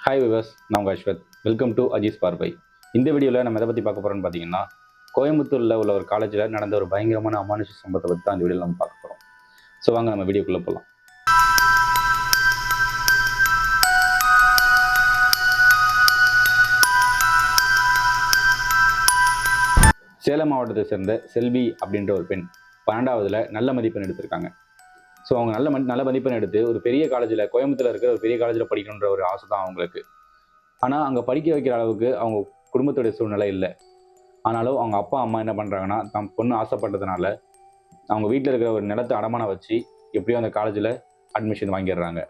Hi viewers, நான் உங்கள் Ashwath. Welcome to Aziz பார்வை. இந்த வீடியோவில் நம்ம எதை பற்றி பார்க்க போகிறோம்னு பார்த்தீங்கன்னா, கோயம்புத்தூரில் உள்ள ஒரு காலேஜில் நடந்த ஒரு பயங்கரமான அமானுஷ சம்பவத்தை பற்றி தான் இந்த வீடியோவில் நம்ம பார்க்க போகிறோம். ஸோ வாங்க நம்ம வீடியோக்குள்ளே போகலாம். சேலம் மாவட்டத்தை சேர்ந்த செல்வி அப்படின்ற ஒரு பெண் 12வதுல நல்ல மதிப்பெண் எடுத்திருக்காங்க. ஸோ அவங்க நல்ல மதிப்பெண் எடுத்து ஒரு பெரிய காலேஜில், கோயம்புத்தூரில் இருக்கிற ஒரு பெரிய காலேஜில் படிக்கணுன்ற ஒரு ஆசை தான் அவங்களுக்கு. ஆனால் அங்கே படிக்க வைக்கிற அளவுக்கு அவங்க குடும்பத்துடைய சூழ்நிலை இல்லை. ஆனாலும் அவங்க அப்பா அம்மா என்ன பண்ணுறாங்கன்னா, தம் பொண்ணு ஆசைப்பட்டதுனால அவங்க வீட்டில் இருக்கிற ஒரு நிலத்தை அடமானம் வச்சு எப்படியோ அந்த காலேஜில் அட்மிஷன் வாங்கிடுறாங்க.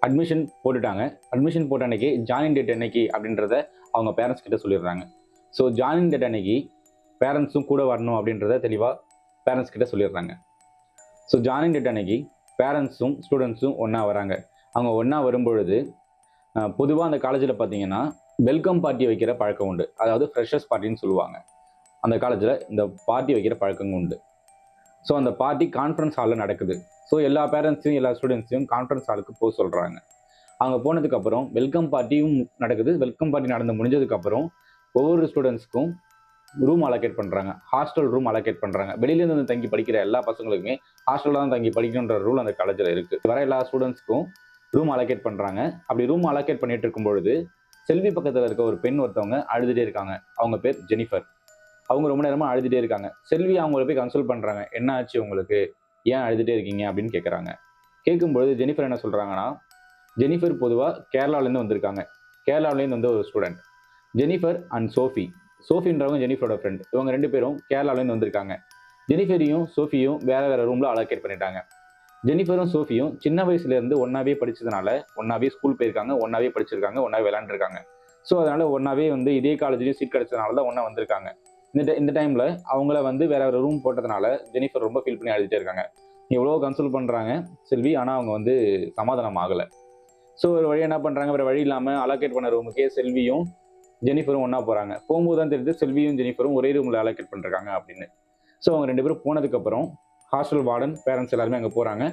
அட்மிஷன் போட்டுட்டாங்க. அட்மிஷன் போட்ட அன்னைக்கு ஜாயினிங் டேட் என்னைக்கு அப்படின்றத அவங்க பேரண்ட்ஸ் கிட்ட சொல்லிடுறாங்க. ஸோ ஜாயினிங் டேட் அன்னைக்கு பேரண்ட்ஸும் கூட வரணும் அப்படின்றத தெளிவாக பேரண்ட்ஸ் கிட்ட சொல்லிடுறாங்க. ஸோ ஜாயினிங் டேட் அன்னைக்கு பேரண்ட்ஸும் ஸ்டூடெண்ட்ஸும் ஒன்றா வராங்க. அவங்க ஒன்றா வரும்பொழுது பொதுவாக அந்த காலேஜில் பார்த்தீங்கன்னா வெல்கம் பார்ட்டி வைக்கிற பழக்கம் உண்டு. அதாவது ஃப்ரெஷர்ஸ் பார்ட்டின்னு சொல்லுவாங்க. அந்த காலேஜில் இந்த பார்ட்டி வைக்கிற பழக்கம் உண்டு. ஸோ அந்த பார்ட்டி கான்ஃபரன்ஸ் ஹாலில் நடக்குது. ஸோ எல்லா பேரண்ட்ஸையும் எல்லா ஸ்டூடெண்ட்ஸையும் கான்ஃபரன்ஸ் ஹாலுக்கு போக சொல்கிறாங்க. அவங்க போனதுக்கப்புறம் வெல்கம் பார்ட்டியும் நடக்குது. வெல்கம் பார்ட்டி நடந்து முடிஞ்சதுக்கப்புறம் ஒவ்வொரு ஸ்டூடெண்ட்ஸ்க்கும் ரூம் அலோகேட் பண்ணுறாங்க. ஹாஸ்டல் ரூம் அலோகேட் பண்ணுறாங்க. வெளியிலேருந்து வந்து தங்கி படிக்கிற எல்லா பசங்களுக்குமே ஹாஸ்டலில் தான் தங்கி படிக்கணுன்ற ரூல் அந்த காலேஜில் இருக்குது. வர எல்லா ஸ்டூடெண்ட்ஸ்க்கும் ரூம் அலோகேட் பண்ணுறாங்க. அப்படி ரூம் அலோகேட் பண்ணிட்டு இருக்கும்பொழுது செல்வி பக்கத்தில் இருக்க ஒரு பெண் ஒருத்தவங்க அழுதுகிட்டே இருக்காங்க. அவங்க பேர் ஜெனிஃபர். அவங்க ரொம்ப நேரமாக அழுதுகிட்டே இருக்காங்க. செல்வி அவங்கள போய் கன்சல்ட் பண்ணுறாங்க. என்ன ஆச்சு உங்களுக்கு, ஏன் அழுதுகிட்டே இருக்கீங்க அப்படின்னு கேட்குறாங்க. கேட்கும்பொழுது ஜெனிஃபர் என்ன சொல்கிறாங்கன்னா, ஜெனிஃபர் பொதுவாக கேரளாவிலேருந்து வந்திருக்காங்க. கேரளாவிலேருந்து வந்து ஒரு ஸ்டூடெண்ட் ஜெனிஃபர் அண்ட் சோஃபின்றவங்க ஜெனிஃபரோட ஃப்ரெண்ட். இவங்க ரெண்டு பேரும் கேரளாவிலேருந்து வந்திருக்காங்க. ஜெனிஃபரையும் சோஃபியும் வேறு வேறு ரூமில் அலோகேட் பண்ணிட்டாங்க. ஜெனிஃபரும் சோஃபியும் சின்ன வயசுலேருந்து ஒன்றாவே படித்ததுனால ஒன்றாவே ஸ்கூல் போயிருக்காங்க, ஒன்றாவே படிச்சிருக்காங்க, ஒன்றாவே விளையாண்டுருக்காங்க. ஸோ அதனால் ஒன்றாவே வந்து இதே காலேஜ்லேயும் சீட் கிடச்சதுனால தான் ஒன்றா வந்திருக்காங்க. இந்த டைமில் அவங்கள வந்து வேற ஒரு ரூம் போட்டதுனால ஜெனிஃபர் ரொம்ப ஃபீல் பண்ணி அழுதுகிட்டே இருக்காங்க. எவ்வளோ கன்சல்ட் பண்ணுறாங்க செல்வி, ஆனால் அவங்க வந்து சமாதானம் ஆகலை. ஸோ ஒரு வழி என்ன பண்ணுறாங்க, வேறு வழி இல்லாமல் அலோகேட் பண்ண ரூமுக்கே செல்வியும் ஜெனிஃபரும் ஒன்றா போகிறாங்க. போகும்போது தான் தெரியுது செல்வியும் ஜெனிஃபரும் ஒரே ரூமில் அலோகேட் பண்ணிருக்காங்க அப்படின்னு. ஸோ அவங்க ரெண்டு பேரும் போனதுக்கப்புறம் ஹாஸ்டல் வார்டன், பேரண்ட்ஸ் எல்லாருமே அங்கே போகிறாங்க.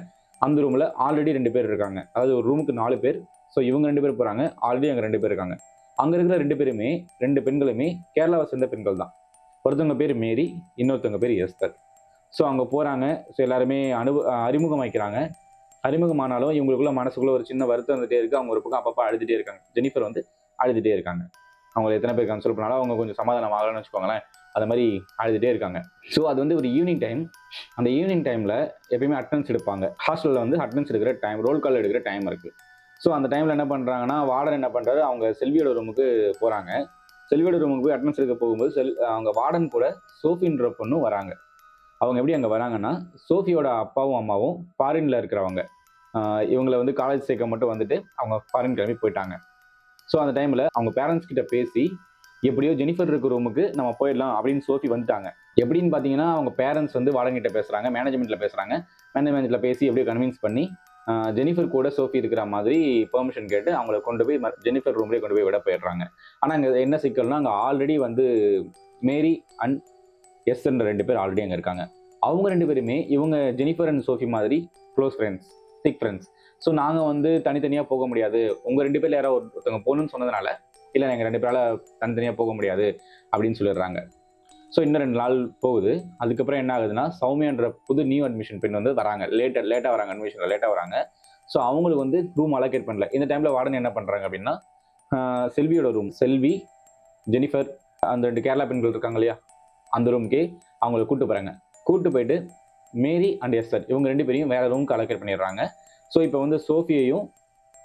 அந்த ரூமில் ஆல்ரெடி 2 பேர் இருக்காங்க. அதாவது ஒரு ரூமுக்கு 4 பேர். ஸோ இவங்க 2 பேர் போகிறாங்க. ஆல்ரெடி அங்கே 2 பேர் இருக்காங்க. அங்கே இருக்கிற 2 பேருமே 2 பெண்களுமே கேரளாவை சேர்ந்த பெண்கள் தான். ஒருத்தவங்க பேர் மேரி, இன்னொருத்தவங்க பேர் எஸ்தர். ஸோ அங்கே போகிறாங்க. ஸோ எல்லாருமே அறிமுகம் வைக்கிறாங்க. அறிமுகமானாலும் இவங்களுக்குள்ள மனசுக்குள்ள ஒரு சின்ன வருத்தம் வந்துட்டே இருக்குது. அவங்க ஒரு பக்கம் அப்பப்போ அழுதுகிட்டே இருக்காங்க. ஜெனிஃபர் வந்து அழுதுகிட்டே இருக்காங்க. அவங்க எத்தனை பேர் கன்சல்ட் பண்ணாலும் அவங்க கொஞ்சம் சமாதானம் ஆகலன்னு வச்சுக்கோங்களேன். அது மாதிரி அழுதுகிட்டே இருக்காங்க. ஸோ அது வந்து ஒரு ஈவினிங் டைம். அந்த ஈவினிங் டைமில் எப்பயுமே அட்டெண்டன்ஸ் எடுப்பாங்க. ஹாஸ்டலில் வந்து அட்டெண்டன்ஸ் எடுக்கிற டைம், ரோல் கால் எடுக்கிற டைம் இருக்குது. ஸோ அந்த டைமில் என்ன பண்ணுறாங்கன்னா, வார்டன் என்ன பண்ணுறாரு, அவங்க செல்வியோட ரூமுக்கு போகிறாங்க. செல்வியோட ரூமுக்கு போய் அட்டெண்டன்ஸ் எடுக்க போகும்போது அவங்க வார்டன் கூட சோஃபின்ற பொண்ணும் வராங்க. அவங்க எப்படி அங்கே வராங்கன்னா, சோஃபியோட அப்பாவும் அம்மாவும் ஃபாரினில் இருக்கிறவங்க. இவங்களை வந்து காலேஜ் சேர்க்க மட்டும் வந்துட்டு அவங்க ஃபாரின் கிளம்பி போயிட்டாங்க. ஸோ அந்த டைமில் அவங்க பேரண்ட்ஸ் கிட்ட பேசி எப்படியோ ஜெனிஃபர் இருக்க ரூமுக்கு நம்ம போயிடலாம் அப்படின்னு சோஃபி வந்துட்டாங்க. எப்படின்னு பார்த்தீங்கன்னா, அவங்க பேரண்ட்ஸ் வந்து வார்டன்கிட்ட பேசுகிறாங்க, மேனேஜ்மெண்ட்டில் பேசுகிறாங்க. மேனேஜ்மெண்ட்டில் பேசி எப்படியோ கன்வின்ஸ் பண்ணி ஜெனிஃபர் கூட சோஃபி இருக்கிற மாதிரி பெர்மிஷன் கேட்டு அவங்கள கொண்டு போய் ஜெனிஃபர் ரூம்லேயே கொண்டு போய் விட போயிடுறாங்க. ஆனால் அங்கே என்ன சிக்கல்னா, அங்கே ஆல்ரெடி வந்து மேரி அண்ட் எஸ்ன்ற 2 பேர் ஆல்ரெடி அங்கே இருக்காங்க. அவங்க 2 பேருமே இவங்க ஜெனிஃபர் அண்ட் சோஃபி மாதிரி க்ளோஸ் ஃப்ரெண்ட்ஸ், திக் ஃப்ரெண்ட்ஸ். ஸோ நாங்கள் வந்து தனித்தனியாக போக முடியாது, உங்கள் 2 பேரில் யாராவது ஒருத்தவங்க போகணுன்னு சொன்னதுனால, இல்லை எங்கள் 2 பேரால் தனித்தனியாக போக முடியாது அப்படின்னு சொல்லிடுறாங்க. ஸோ இன்னும் 2 நாள் போகுது. அதுக்கப்புறம் என்ன ஆகுதுன்னா, சௌமியான்ற புது நியூ அட்மிஷன் பெண் வந்து வராங்க. லேட்டாக வராங்க, அட்மிஷனில் லேட்டாக வராங்க. ஸோ அவங்களுக்கு வந்து ரூம் அலோகேட் பண்ணல. இந்த டைமில் வார்டன் என்ன பண்ணுறாங்க அப்படின்னா, செல்வியோட ரூம், செல்வி, ஜெனிஃபர், அந்த 2 கேரளா பெண்கள் இருக்காங்க இல்லையா, அந்த ரூமுக்கே அவங்கள கூப்பிட்டு போகிறாங்க. கூப்பிட்டு போயிட்டு மேரி அண்ட் எஸ்தர் இவங்க 2 பேரையும் வேறு ரூமுக்கு அலோகேட் பண்ணிடுறாங்க. ஸோ இப்போ வந்து சோஃபியையும்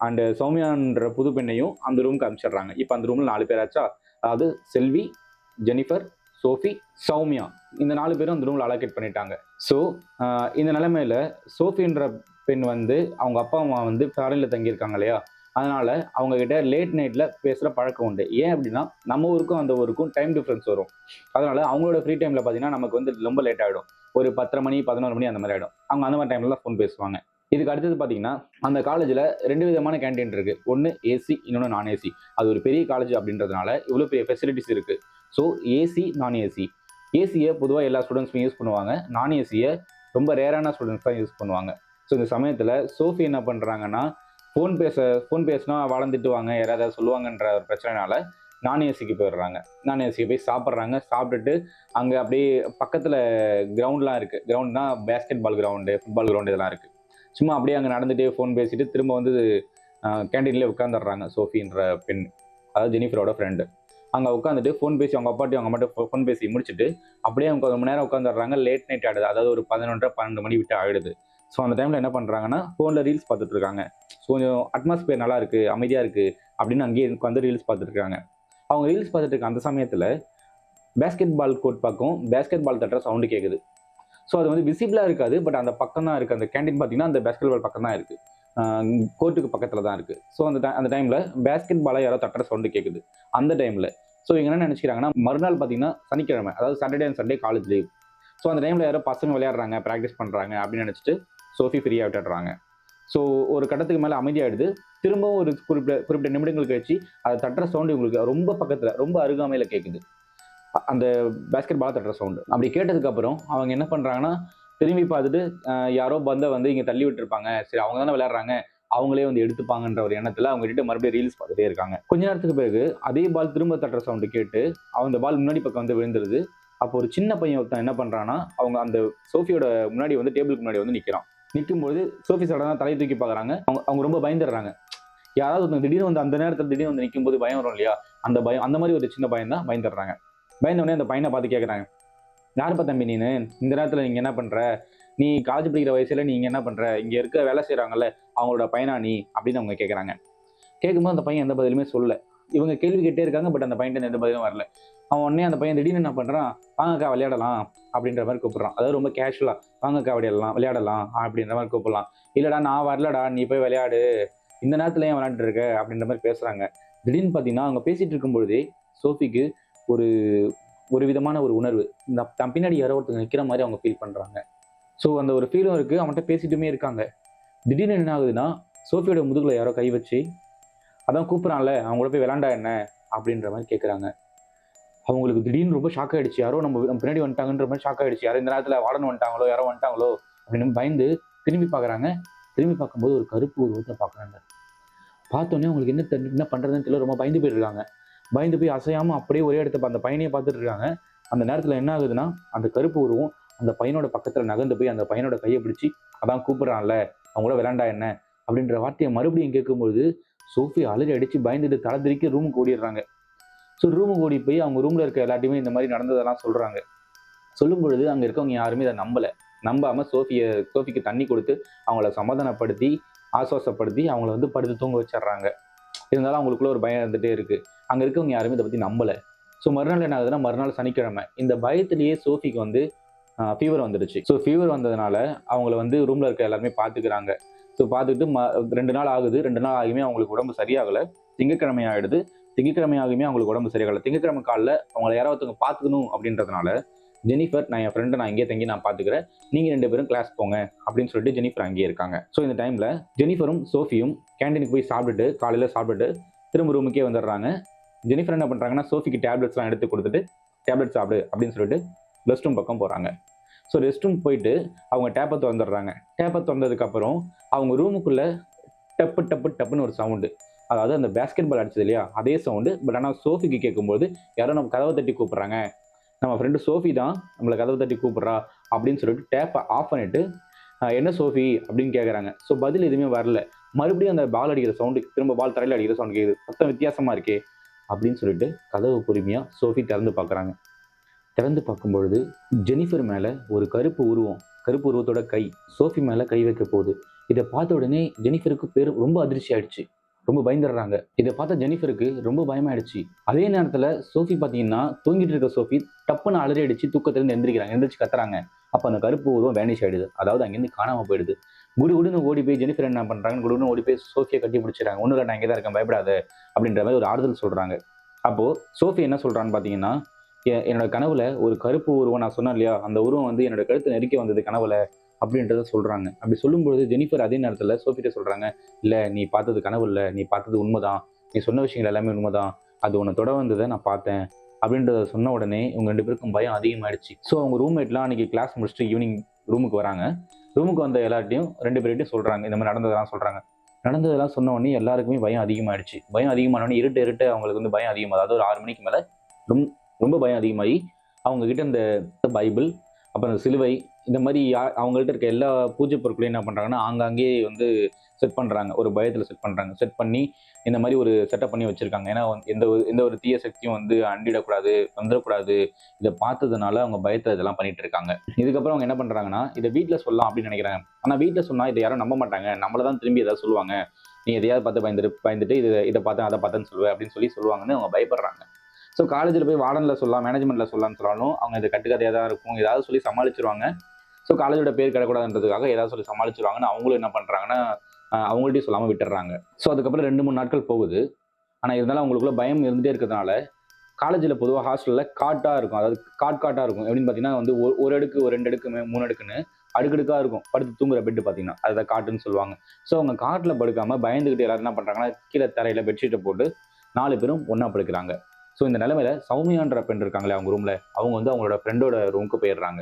அண்டு சௌமியான்ற புது பெண்ணையும் அந்த ரூமுக்கு அனுப்பிச்சிடுறாங்க. இப்போ அந்த ரூமில் 4 பேர் ஆச்சா. அதாவது செல்வி, ஜெனிஃபர், சோஃபி, சௌமியா, இந்த 4 பேரும் அந்த ரூமில் அலோகேட் பண்ணிட்டாங்க. ஸோ இந்த நிலைமையில் சோஃபின்ற பெண் வந்து அவங்க அப்பா அம்மா வந்து ஃபாரினில் தங்கியிருக்காங்க இல்லையா, அதனால் அவங்கக்கிட்ட லேட் நைட்டில் பேசுகிற பழக்கம் உண்டு. ஏன் அப்படின்னா, நம்ம ஊருக்கும் அந்த ஊருக்கும் டைம் டிஃப்ரென்ஸ் வரும். அதனால் அவங்களோட ஃப்ரீ டைமில் பார்த்தீங்கன்னா நமக்கு வந்து ரொம்ப லேட் ஆகிடும். ஒரு 10:30 மணி 11 மணி அந்த மாதிரி ஆகிடும். அவங்க அந்த மாதிரி டைமில் தான் ஃபோன் பேசுவாங்க. இதுக்கு அடுத்தது பார்த்தீங்கன்னா, அந்த காலேஜில் 2 விதமான கேண்டீன் இருக்குது. ஒன்று ஏசி, இன்னொன்று நான் ஏசி. அது ஒரு பெரிய காலேஜ் அப்படின்றதுனால இவ்வளோ பெரிய ஃபெசிலிட்டிஸ் இருக்குது. ஸோ ஏசி, நான் ஏசி. ஏசியை பொதுவாக எல்லா ஸ்டூடெண்ட்ஸுமே யூஸ் பண்ணுவாங்க. நான் ஏசியை ரொம்ப ரேரான ஸ்டூடெண்ட்ஸ் தான் யூஸ் பண்ணுவாங்க. ஸோ இந்த சமயத்தில் சோஃபி என்ன பண்ணுறாங்கன்னா, ஃபோன் பேசினா வளர்ந்துட்டுவாங்க, யாராவது சொல்லுவாங்கன்ற ஒரு பிரச்சனைனால நான் ஏசிக்கு போயிடுறாங்க. நான் ஏசிக்கு போய் சாப்பிட்றாங்க. சாப்பிட்டுட்டு அங்கே அப்படியே பக்கத்தில் கிரவுண்ட்லாம் இருக்குது. கிரவுண்ட்னா basketball ground, football ground இதெல்லாம் இருக்குது. சும்மா அப்படியே அங்கே நடந்துகிட்டே ஃபோன் பேசிட்டு திரும்ப வந்து கேண்டீன்லேயே உட்காந்துடுறாங்க சோஃபின்ற பெண், அதாவது ஜெனிஃபரோட ஃப்ரெண்டு. அங்கே உட்காந்துட்டு ஃபோன் பேசி அவங்க அப்பாட்டையும் அவங்க அம்மாட்ட ஃபோன் பேசி முடிச்சுட்டு அப்படியே அவங்க ரொம்ப நேரம் உட்காந்துடுறாங்க. லேட் நைட் ஆகிடுது, அதாவது ஒரு 11:30 12 மணி விட்டு ஆகிடுது. ஸோ அந்த டைமில் என்ன பண்ணுறாங்கன்னா ஃபோனில் ரீல்ஸ் பார்த்துட்டு இருக்காங்க. ஸோ கொஞ்சம் அட்மாஸ்பியர் நல்லா இருக்குது, அமைதியாக இருக்குது அப்படின்னு அங்கேயே உட்காந்து ரீல்ஸ் பார்த்துட்டு இருக்காங்க. அவங்க ரீல்ஸ் பார்த்துட்டு இருக்க அந்த சமயத்தில் பேஸ்கெட் பால் கோர்ட் பக்கம் பேஸ்கெட் பால் தட்டுற சவுண்டு கேட்குது. ஸோ அது வந்து விசிபிளாக இருக்காது, பட் அந்த பக்கம் தான் இருக்குது. அந்த கேண்டீன் பார்த்தீங்கன்னா அந்த பேஸ்கெட் பால் பக்கம் தான் இருக்குது, கோர்ட்டுக்கு பக்கத்தில் தான் இருக்குது. ஸோ அந்த டைமில் பேஸ்கெட் பாலை யாரோ தட்டுற சவுண்டு கேட்குது அந்த டைமில். ஸோ இவங்க என்ன நினச்சிக்கிறாங்கன்னா, மறுநாள் பார்த்தீங்கன்னா சனிக்கிழமை, அதாவது Saturday and Sunday college leave. So அந்த டைமில் யாரோ பசங்க விளையாடுறாங்க, ப்ராக்டிஸ் பண்ணுறாங்க அப்படின்னு நினச்சிட்டு சோஃபி ஃப்ரீயாக விட்டுடுறாங்க. ஸோ ஒரு கட்டத்துக்கு மேலே அமைதியாகிடுது. திரும்பவும் ஒரு குறிப்பிட்ட நிமிடங்கள் கழிச்சு அதை தட்டுற சவுண்டு இவங்களுக்கு ரொம்ப பக்கத்தில், ரொம்ப அருகாமையில் கேட்குது, அந்த பேஸ்கெட் பால் தட்டுற சவுண்டு. அப்படி கேட்டதுக்கப்புறம் அவங்க என்ன பண்ணுறாங்கன்னா, திரும்பி பார்த்துட்டு யாரோ வந்து இங்கே தள்ளி விட்டுருப்பாங்க, சரி அவங்க தானே விளையாடுறாங்க, அவங்களே வந்து எடுத்துப்பாங்கன்ற ஒரு எண்ணத்தில் அவங்க கிட்ட மறுபடியும் ரீல்ஸ் பார்த்துட்டே இருக்காங்க. கொஞ்ச நேரத்துக்கு பிறகு அதே பால் திரும்ப தட்டுற சவுண்டு கேட்டு அந்த பால் முன்னாடி பக்கம் வந்து விழுந்துருது. அப்போ ஒரு சின்ன பையன் ஒருத்தன் என்ன பண்ணுறான்னா, அவங்க அந்த சோஃபியோட முன்னாடி வந்து டேபிளுக்கு முன்னாடி வந்து நிற்கிறான். நிற்கும்போது சோஃபி சடனாக தலையை தூக்கி பார்க்குறாங்க. அவங்க ரொம்ப பயந்துடுறாங்க. யாராவது திடீர்னு வந்து அந்த நேரத்தில் திடீர்னு வந்து நிற்கும்போது பயம் வரும் இல்லையா, அந்த பயம், அந்த மாதிரி ஒரு சின்ன பயம் தான், பயந்துடுறாங்க. பயந்தோடனே அந்த பையனை பார்த்து கேட்குறாங்க, யாருப்பா தம்பி நீனு, இந்த நேரத்தில் நீங்கள் என்ன பண்ணுற, நீ காலேஜ் படிக்கிற வயசுல நீங்கள் என்ன பண்ணுற, இங்கே இருக்க வேலை செய்கிறாங்கல்ல அவங்களோட பையனா நீ அப்படின்னு அவங்க கேட்குறாங்க. கேட்கும்போது அந்த பையன் எந்த பதிலுமே சொல்லல. இவங்க கேள்வி கேட்டே இருக்காங்க, பட் அந்த பையன் எந்த பதிலும் வரல. அவன் உடனே அந்த பையன் திடீர்னு என்ன பண்ணுறான், வாங்கக்கா விளையாடலாம் அப்படின்ற மாதிரி கூப்பிட்றான். அதாவது ரொம்ப கேஷுவலாக, வாங்கக்கா விளையாடலாம் அப்படின்ற மாதிரி கூப்பிடலாம். இல்லைடா நான் வரலடா, நீ போய் விளையாடு, இந்த நேரத்தில் ஏன் விளையாண்டுட்டு இருக்க அப்படின்ற மாதிரி பேசுகிறாங்க. திடீர்னு பார்த்தீங்கன்னா அவங்க பேசிகிட்டு இருக்கும்பொழுதே சோஃபிக்கு ஒரு ஒரு விதமான ஒரு உணர்வு, இந்த தன் பின்னாடி யாரோ ஒருத்தங்க நிற்கிற மாதிரி அவங்க ஃபீல் பண்ணுறாங்க. ஸோ அந்த ஒரு ஃபீலும் இருக்குது, அவன்கிட்ட பேசிட்டுமே இருக்காங்க. திடீர்னு என்ன ஆகுதுன்னா, சோஃபியோட முதுகில் யாரோ கை வச்சு, அதான் கூப்பிட்றான்ல அவங்க கூட போய் விளையாண்டா என்ன அப்படின்ற மாதிரி கேட்குறாங்க. அவங்களுக்கு திடீர்னு ரொம்ப ஷாக் ஆகிடுச்சு, யாரோ நம்ம பின்னாடி வந்துட்டாங்கன்ற மாதிரி ஷாக் ஆகிடுச்சு. யாரோ இந்த நேரத்தில் வார்டன் வந்துட்டாங்களோ, யாரோ வந்துட்டாங்களோ அப்படின்னு பயந்து திரும்பி பார்க்குறாங்க. திரும்பி பார்க்கும்போது ஒரு கருப்பு உருவத்தை பார்க்குறாங்க. பார்த்தோன்னே அவங்களுக்கு என்ன பண்ணுறதுன்னு தெரியல, ரொம்ப பயந்து போயிருக்காங்க. பயந்து போய் அசையாமல் அப்படியே ஒரே இடத்த அந்த பையனையே பார்த்துட்டு இருக்காங்க. அந்த நேரத்தில் என்ன ஆகுதுன்னா, அந்த கருப்பு உருவம் அந்த பையனோட பக்கத்தில் நகர்ந்து போய் அந்த பையனோட கையை பிடிச்சி, அதான் கூப்பிட்றான்ல அவங்க கூட விளையாண்டா என்ன அப்படின்ற வார்த்தையை மறுபடியும் கேட்கும்போது சோஃபி அலறி அடித்து பயந்துட்டு தலை திருக்கி ரூமுக்கு ஓடிடுறாங்க. ஸோ ரூமுக்கு ஓடி போய் அவங்க ரூமில் இருக்க எல்லாத்தையுமே இந்த மாதிரி நடந்ததெல்லாம் சொல்கிறாங்க. சொல்லும் பொழுது அங்கே இருக்கவங்க யாருமே இதை நம்பாமல் சோஃபிக்கு தண்ணி கொடுத்து அவங்கள சமாதானப்படுத்தி ஆசுவாசப்படுத்தி அவங்கள வந்து படுத்து தூங்க வச்சிடுறாங்க. இருந்தாலும் அவங்களுக்குள்ள ஒரு பயம் இருந்துகிட்டே இருக்குது. அங்கே இருக்கவங்க யாருமே இதை பற்றி நம்பலை. ஸோ மறுநாள் என்ன ஆகுதுன்னா, மறுநாள் சனிக்கிழமை, இந்த பயத்திலேயே சோஃபிக்கு வந்து ஃபீவர் வந்துடுச்சு. ஸோ ஃபீவர் வந்ததுனால அவங்கள வந்து ரூமில் இருக்க எல்லாருமே பார்த்துக்கிறாங்க. ஸோ பார்த்துக்கிட்டு 2 நாள் ஆகுது. 2 நாள் ஆகியுமே அவங்களுக்கு உடம்பு சரியாகலை. திங்கட்கிழமை ஆகிடுது. திங்கட்கிழமை ஆகியுமே அவங்களுக்கு உடம்பு சரியாகலை. திங்கட்கிழமை காலைல அவங்கள யாராவது பார்த்துக்கணும் அப்படின்றதுனால ஜெனிஃபர், நான் என் ஃப்ரெண்டை நான் இங்கே தங்கி நான் பார்த்துக்கிறேன், நீங்கள் 2 பேரும் கிளாஸ் போங்க அப்படின்னு சொல்லிட்டு ஜெனிஃபர் அங்கேயே இருக்காங்க. ஸோ இந்த டைமில் ஜெனிஃபரும் சோஃபியும் கேண்டீனுக்கு போய் சாப்பிட்டுட்டு, காலையில் சாப்பிட்டுட்டு திரும்ப ரூமுக்கே வந்துடுறாங்க. ஜெனிஃபர் என்ன பண்ணுறாங்கன்னா, சோஃபிக்கு டேப்லெட்ஸ்லாம் எடுத்து கொடுத்துட்டு, டேப்லெட் சாப்பிடு அப்படின்னு சொல்லிட்டு ரெஸ்ட் ரூம் பக்கம் போகிறாங்க. ஸோ ரெஸ்ட் ரூம் போயிட்டு அவங்க டேப்பை திறந்துடுறாங்க. டேப்பை திறந்ததுக்கப்புறம் அவங்க ரூமுக்குள்ளே டப்பு டப்பு டப்புன்னு ஒரு சவுண்டு, அதாவது அந்த பேஸ்கெட் பால் அடிச்சது இல்லையா அதே சவுண்டு. பட் ஆனால் சோஃபிக்கு கேட்கும்போது யாரோ நம்ம கதவை தட்டி கூப்பிட்றாங்க, நம்ம ஃப்ரெண்டு சோஃபி தான் நம்மளை கதவை தட்டி கூப்பிட்றா அப்படின்னு சொல்லிட்டு டேப்பை ஆஃப் பண்ணிவிட்டு, என்ன சோஃபி அப்படின்னு கேட்குறாங்க. ஸோ பதில் எதுவுமே வரல. மறுபடியும் அந்த பால் அடிக்கிற சவுண்டு, திரும்ப பால் தரையில் அடிக்கிற சவுண்டு கேட்குது. சத்தம் வித்தியாசமாக இருக்கே அப்படின்னு சொல்லிட்டு கதவு பொறுமையாக சோஃபி திறந்து பார்க்குறாங்க. திறந்து பார்க்கும்பொழுது ஜெனிஃபர் மேலே ஒரு கருப்பு உருவத்தோட கை சோஃபி மேலே கை வைக்க போகுது. இதை பார்த்த உடனே ஜெனிஃபருக்கு ரொம்ப அதிர்ச்சி ஆயிடுச்சு, ரொம்ப பயந்துடுறாங்க. இதை பார்த்த ஜெனிஃபருக்கு ரொம்ப பயமாயிடுச்சு. அதே நேரத்தில் சோஃபி பார்த்தீங்கன்னா, தூங்கிட்டு இருக்க சோஃபி டப்புன்னு அலறி அடிச்சு தூக்கத்திலிருந்து எந்திரிச்சு கத்துறாங்க. அப்போ அந்த கருப்பு உருவம் வேனிஷ் ஆயிடுது, அதாவது அங்கேருந்து காணாமல் போயிடுது. குடுன்னு ஓடி போய் ஜெனிஃபர் என்ன பண்ணுறாங்க, குடுன்னு ஓடி போய் சோஃபியை கட்டி பிடிச்சிடறாங்க. ஒன்றும் இல்லை, நான் இங்கே தான் இருக்கேன், பயப்படாத அப்படின்ற மாதிரி ஒரு ஆறுதல் சொல்கிறாங்க. அப்போது சோஃபி என்ன சொல்கிறான்னு பார்த்தீங்கன்னா, என்னோட கனவுல ஒரு கருப்பு உருவம், நான் சொன்னேன் இல்லையா அந்த உருவம் வந்து என்னோட கழுத்தை நெருக்கி வந்தது கனவுல அப்படின்றத சொல்கிறாங்க. அப்படி சொல்லும்பொழுது ஜெனிஃபர் அதே நேரத்தில் சோஃபிட்ட சொல்கிறாங்க, இல்லை நீ பார்த்தது கனவு இல்லை, நீ பார்த்தது உண்மைதான், நீ சொன்ன விஷயங்கள் எல்லாமே உண்மைதான், அது உன்னை தொட வந்ததை நான் பார்த்தேன் அப்படின்றத சொன்ன உடனே இவங்க 2 பேருக்கும் பயம் அதிகமாகிடுச்சு. ஸோ அவங்க ரூம்மேட்லாம் அன்றைக்கி கிளாஸ் முடிச்சுட்டு ஈவினிங் ரூமுக்கு வராங்க. ரூமுக்கு வந்த எல்லார்ட்டையும் 2 பேர்கிட்டையும் சொல்கிறாங்க, இந்த மாதிரி நடந்ததெல்லாம் சொல்கிறாங்க. நடந்ததெல்லாம் சொன்ன உடனே எல்லாருக்குமே பயம் அதிகமாகிடுச்சு. பயம் அதிகமானோடனே இருட்டு அவங்களுக்கு வந்து பயம் அதிகமாக, அதாவது ஒரு 6 மணிக்கு மேலே ரொம்ப ரொம்ப பயம் அதிகமாகி அவங்கக்கிட்ட இந்த பைபிள், அப்புறம் சிலுவை, இந்த மாதிரி அவங்கள்ட்ட இருக்க எல்லா பூஜை பொருட்களையும் என்ன பண்ணுறாங்கன்னா ஆங்காங்கே வந்து செட் பண்ணுறாங்க. ஒரு பயத்தில் செட் பண்ணுறாங்க. செட் பண்ணி இந்த மாதிரி ஒரு செட்டப் பண்ணி வச்சுருக்காங்க. ஏன்னா எந்த ஒரு தீய சக்தியும் வந்து அண்டிடக்கூடாது, வந்துடக்கூடாது. இதை பார்த்ததுனால அவங்க பயத்தில் இதெல்லாம் பண்ணிட்டு இருக்காங்க. இதுக்கப்புறம் அவங்க என்ன பண்ணுறாங்கன்னா இதை வீட்டில் சொல்லலாம் அப்படின்னு நினைக்கிறாங்க. ஆனால் வீட்டில் சொன்னால் இதை யாரும் நம்ப மாட்டாங்க. நம்மளை தான் திரும்பி ஏதாவது சொல்லுவாங்க. நீ எதையாவது பார்த்து பயந்துட்டு இதை பார்த்தேன் அதை பார்த்தேன்னு சொல்லுவேன் அப்படின்னு சொல்லுவாங்கன்னு அவங்க பயப்படுறாங்க. ஸோ காலேஜில் போய் வார்டனில் சொல்லலாம், மேனேஜ்மெண்ட்டில் சொல்லலாம்னு சொன்னாலும் அவங்க இது கட்டுக்கதையாக தான் இருக்கும், ஏதாவது சொல்லி சமாளிச்சிருவாங்க. ஸோ காலேஜோட பேர் கிடக்கூடாதுன்றதுக்காக ஏதாவது சொல்லி சமாளிச்சிருவாங்கன்னு அவங்களும் என்ன பண்ணுறாங்கன்னா அவங்கள்ட்டையும் சொல்லாமல் விட்டுறாங்க. ஸோ அதுக்கப்புறம் 2-3 நாட்கள் போகுது. ஆனால் இருந்தாலும் அவங்களுக்குள்ள பயம் இருந்துகிட்டே இருக்கிறதுனால காலேஜில் பொதுவாக ஹாஸ்டலில் காட்டாக இருக்கும். அதாவது காட்டாக இருக்கும். எப்படின்னு பார்த்தீங்கன்னா வந்து ஒரு அடுக்கு, ஒரு 2 அடுக்கு, 3 அடுக்குன்னு அடுக்கடுக்காக இருக்கும். படுத்து தூங்குற பெட்டு பார்த்தீங்கன்னா அதை காட்டுன்னு சொல்லுவாங்க. ஸோ அவங்க காட்டில் படுக்காமல் பயந்துக்கிட்டு எல்லாரும் என்ன பண்ணுறாங்கன்னா கீழே தரையில் பெட்ஷீட்டை போட்டு 4 பேரும் ஒன்றா படுக்கிறாங்க. ஸோ இந்த நிலைமையில சௌமியான்ற பெண் இருக்காங்களே அவங்க ரூமில், அவங்க வந்து அவங்களோட ஃப்ரெண்டோட ரூமுக்கு போயிடுறாங்க.